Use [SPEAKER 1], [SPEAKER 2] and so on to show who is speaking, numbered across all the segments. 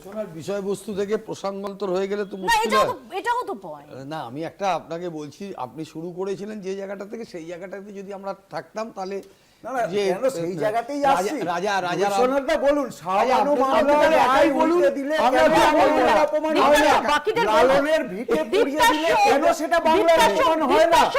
[SPEAKER 1] আলোচনার বিষয়বস্তু থেকে প্রসঙ্গান্তর হয়ে গেলে তো
[SPEAKER 2] না
[SPEAKER 1] মুশকিল হয়।
[SPEAKER 2] এটাও তো পয়েন্ট।
[SPEAKER 1] না আমি একটা আপনাকে বলছি, আপনি শুরু করেছিলেন যে জায়গাটা থেকে, সেই জায়গাটাতে যদি আমরা থাকতাম তাহলে
[SPEAKER 3] না না কেন সেই জায়গাতেই আসছি।
[SPEAKER 1] রাজা
[SPEAKER 3] রবিশঙ্করদা বলুন শাহবানু
[SPEAKER 1] আপনি
[SPEAKER 3] মামলার
[SPEAKER 1] একাই
[SPEAKER 3] রায়
[SPEAKER 1] বলুন,
[SPEAKER 3] উল্টে দিলে
[SPEAKER 1] আমরা
[SPEAKER 3] কেন
[SPEAKER 1] দুজন বলবো
[SPEAKER 3] বাংলার
[SPEAKER 1] না।
[SPEAKER 3] অপমান
[SPEAKER 2] দীপ্তার
[SPEAKER 3] হয় না?
[SPEAKER 2] বাকিদের
[SPEAKER 3] লালনের ভিটে পুড়িয়ে দিলে কেন সেটা বাংলার অপমান হয় না?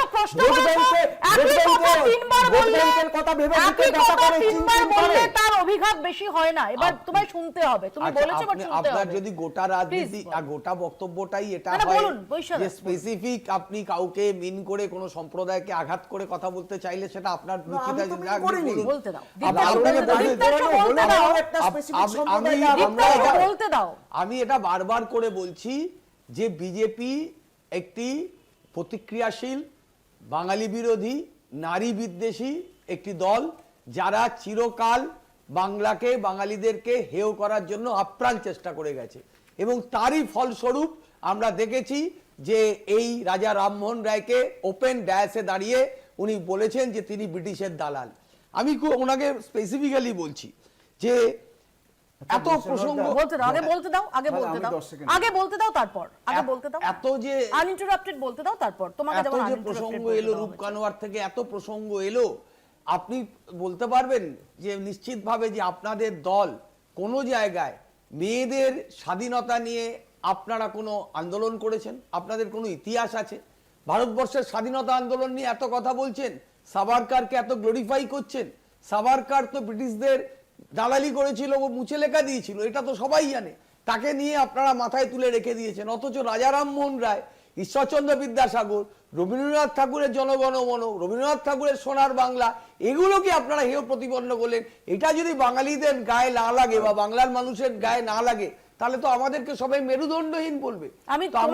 [SPEAKER 3] ভোট ব্যাংকের কথা ভেবে জিজ্ঞাসা করে চিন্তা করে
[SPEAKER 2] তার অভিঘাত বেশি হয় না। এবার তোমায় শুনতে হবে, তুমি
[SPEAKER 1] আচ্ছা,
[SPEAKER 2] বলেছো বাট
[SPEAKER 1] আপনি-
[SPEAKER 2] শুনতে
[SPEAKER 1] আপনার
[SPEAKER 2] হবে।
[SPEAKER 1] যদি গোটা রাজনীতি
[SPEAKER 2] Please,
[SPEAKER 1] আর গোটা বক্তব্যটাই এটা
[SPEAKER 2] না, না,
[SPEAKER 1] হয়
[SPEAKER 2] বলুন, বৈশাখ,
[SPEAKER 1] যে
[SPEAKER 2] বলুন।
[SPEAKER 1] স্পেসিফিক আপনি কাউকে মিন করে কোন সম্প্রদায়কে আঘাত করে কথা বলতে চাইলে সেটা আপনার রুচিতে
[SPEAKER 3] আমি তো
[SPEAKER 1] আপনি
[SPEAKER 3] mean করিনি।
[SPEAKER 1] বলুন।
[SPEAKER 2] বলতে দাও।
[SPEAKER 1] আপনাকে বলতে-
[SPEAKER 2] দীপ্তাকে বলতে দাও।
[SPEAKER 3] একটা specific
[SPEAKER 1] আমি-
[SPEAKER 3] সম্প্রদায়
[SPEAKER 1] আমি-
[SPEAKER 3] আমরা
[SPEAKER 1] আমরা-
[SPEAKER 2] দীপ্তাকে বলতে দাও।
[SPEAKER 1] আমি এটা বারবার করে বলছি যে বিজেপি একটি প্রতিক্রিয়াশীল, বাঙালি বিরোধী, নারী বিদ্বেষী একটি দল, যারা চিরকাল বাংলাকে, বাঙালিদেরকে হেয় করার জন্য আপ্রাণ চেষ্টা করে গেছে। এবং তারই ফলস্বরূপ আমরা দেখেছি যে এই রাজা রামমোহন রায়কে ওপেন ডায়াসে দাঁড়িয়ে উনি বলেছেন যে তিনি ব্রিটিশের দালাল। আমি ওনাকে স্পেসিফিক্যালি বলছি যে এত প্রসঙ্গ
[SPEAKER 2] বলতে দাও, আগে বলতে দাও, আগে
[SPEAKER 3] তাহলে
[SPEAKER 2] বলতে
[SPEAKER 3] আমি
[SPEAKER 2] দাও,
[SPEAKER 3] 10 সেকেন্ড
[SPEAKER 2] আগে বলতে দাও, তারপর আগে বলতে দাও।
[SPEAKER 1] এত যে
[SPEAKER 2] আনইন্টারাপ্টেড বলতে দাও, তারপর তোমাকে
[SPEAKER 1] এত
[SPEAKER 2] যেমন
[SPEAKER 1] যে
[SPEAKER 2] uninterrupted
[SPEAKER 1] প্রসঙ্গ
[SPEAKER 2] বলতে
[SPEAKER 1] এলো,
[SPEAKER 2] দেওয়া
[SPEAKER 1] রূপ
[SPEAKER 2] হয়েছে।
[SPEAKER 1] কানোয়ার থেকে এত প্রসঙ্গ এলো, আপনি বলতে পারবেন যে নিশ্চিতভাবে যে আপনাদের দল কোনো জায়গায় মেয়েদের স্বাধীনতা নিয়ে আপনারা কোনো আন্দোলন করেছেন? আপনাদের কোনো ইতিহাস আছে? ভারতবর্ষের স্বাধীনতা আন্দোলন নিয়ে এত কথা বলছেন, সাভারকারকে এত গ্লোরিফাই করছেন। সাভারকার তো ব্রিটিশদের দালালি করেছিল, ও মুছে লেখা দিয়েছিল, এটা তো সবাই জানে। তাকে নিয়ে আপনারা মাথায় তুলে রেখে দিয়েছেন। অথচ রাজা রামমোহন রায়, ঈশ্বরচন্দ্র বিদ্যাসাগর, রবীন্দ্রনাথ ঠাকুরের জনগণমন, রবীন্দ্রনাথ ঠাকুরের সোনার বাংলা, এগুলোকে আপনারা হেয় প্রতিপন্ন করলেন। এটা যদি বাঙালিদের গায়ে না লাগে বা বাংলার মানুষের গায়ে না লাগে, তাহলে তো আমাদেরকে সবাই মেরুদণ্ডহীন বলবে।
[SPEAKER 2] আমি
[SPEAKER 1] তো আমরা